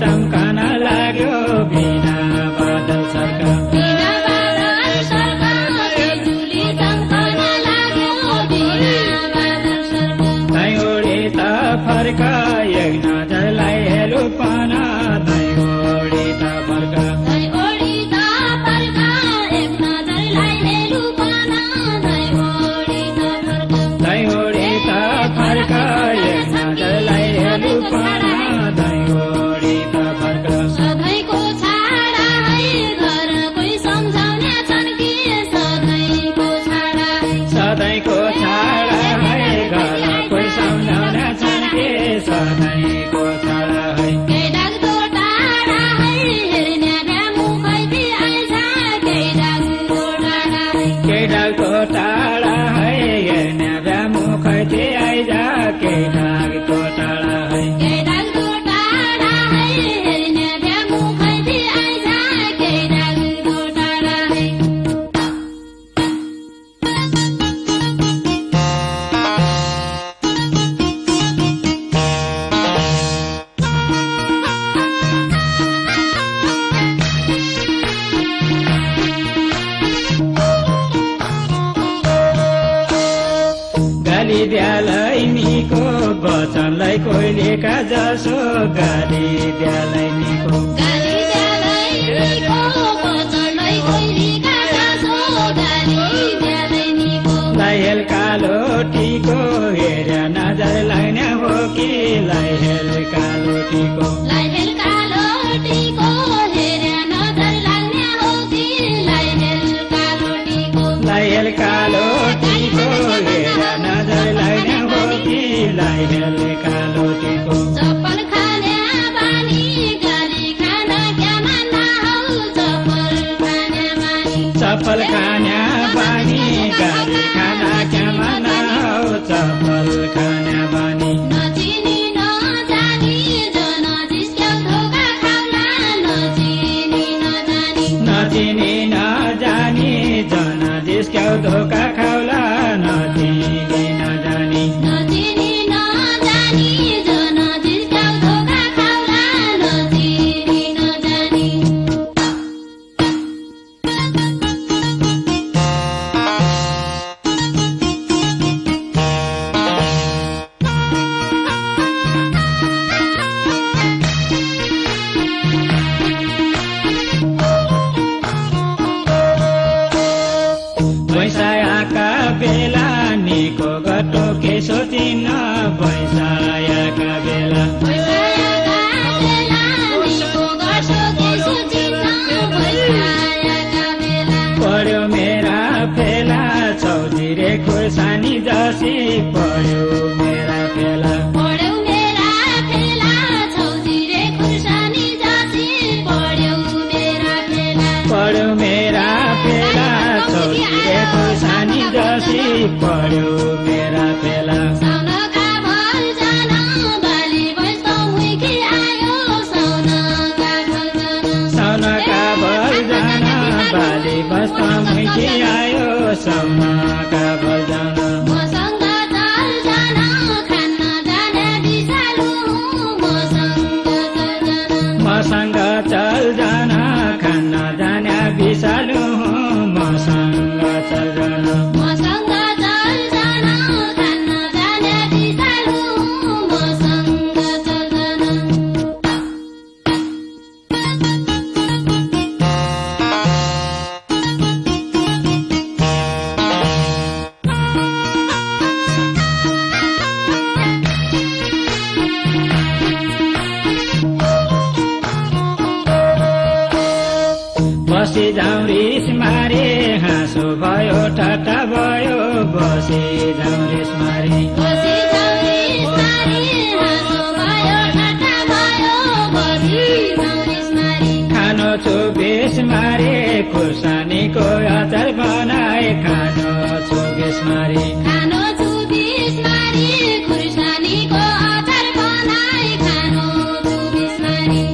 चम्कन लाग्यो बिना बादल सर्का दैउडी त फर्का एक नजरलाई हेलु पाना दैउडी त फर्का दैउडी त फर्का एक नजरलाई हेलु पाना दैउडी त फर्का सधैँको छाडा है घर कोही सम्झाउने छन् कि सधैँको छाडा है घर कोही सम्झाउने छन् कि सधैँको छाडा है के डाक्दो टाढा है हेर्ने मुखैती आइज के डाक्दो टाढा है हेर्ने मुखैती आइज के डाक्दो टाढा है गालीद्यालैनीको वचनलाई कोइलेका जसो गालीद्यालैनीको लाइहेल कालो टीको हेर्या नजर लाग्ने हो कि लाइहेल कालो टीको लाइहेल कालो टीको हेर्या नजर लाग्ने हो कि लाइहेल कालो टीको हेर्या नजर लाग्ने हो कि लाइहेल कालो टीको चप्पल खाने बानी गाली खाना क्या मान्ना हौ चप्पल खाने बानी गाली खाना क्या मान्ना हौ चप्पल खाने बानी नचिनी नजानी जन जिस्क्याउ धोका खाउला नचिनी नजानी जन जिस्क्याउ धोका खाउला नचिनी नजानी जन जिस्क्याउ धोका खाउला नचिनी नजानी बैसायाका बेला निको गटो के सोचिन बैसायाका बेला पर्यो मेरा फेला चौधिरे खुर्सानी जसी पर्यो मेरा फेला चौधिरे खुर्सानी जसी पर्यो मेरा साउनका भलजन बाली बस्दा हुइकी आयो साउनका भलजन मसँग चल जान खान जाने बिसालु मसँग चल जान बसी जाउँ रिस मारे हाँसो भयो ठट्टा भयो बसी जाउँ रिस मारे खानो छु बेस मारे खुर्सानीको अचार बनाए खानो छु बेस मारे खुर्सानीको अचार बनाए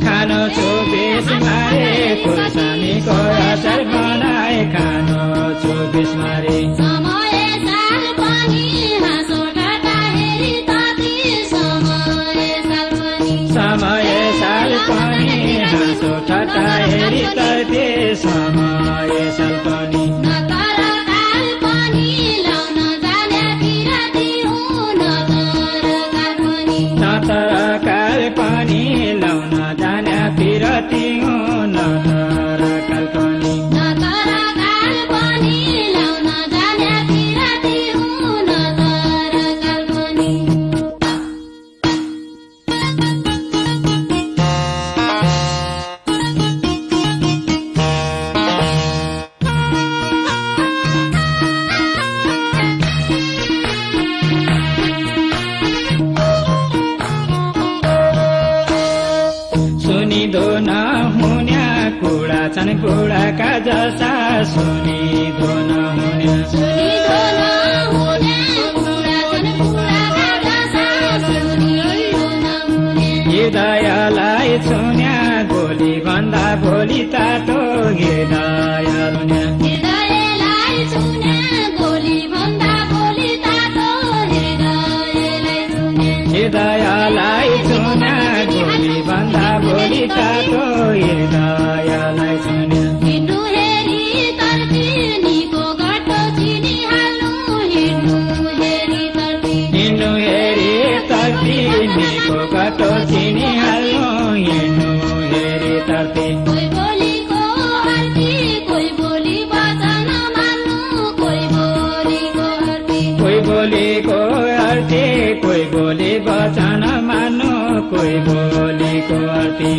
खानो छु बेस मारे खुर्सानीको अचार बनाए खानो छु बेस मारे समय साल पनि हाँसो ठट्टा हेरी ताती समय साल पनि सुनिदो नहुन्या कुरा छन् बुढाका जस्ता सुनिदो नहुन्या हृदयलाई छुन्या गोली भन्दा भोलि तातो हृदयलाई छुन्या गोली भन्दा भोलि तातो हृदयलाई छुन्या गोली भन्दा भोलि तातो हृदयलाई छुन्या हिँड्नु हेरी तर्फिनीको घटो चिनिहाल्नु हिँड्नु हेरी तर्फिनीको घटो चिनिहाल्नु हिँड्नु हेरी तर्फी कोही बोलीको अर्थे कोही बोली वचन मान्नु कोही बोलीको अर्थे कोही बोलीको अर्थे कोही बोली वचन मान्नु कोही बोलीको अर्थे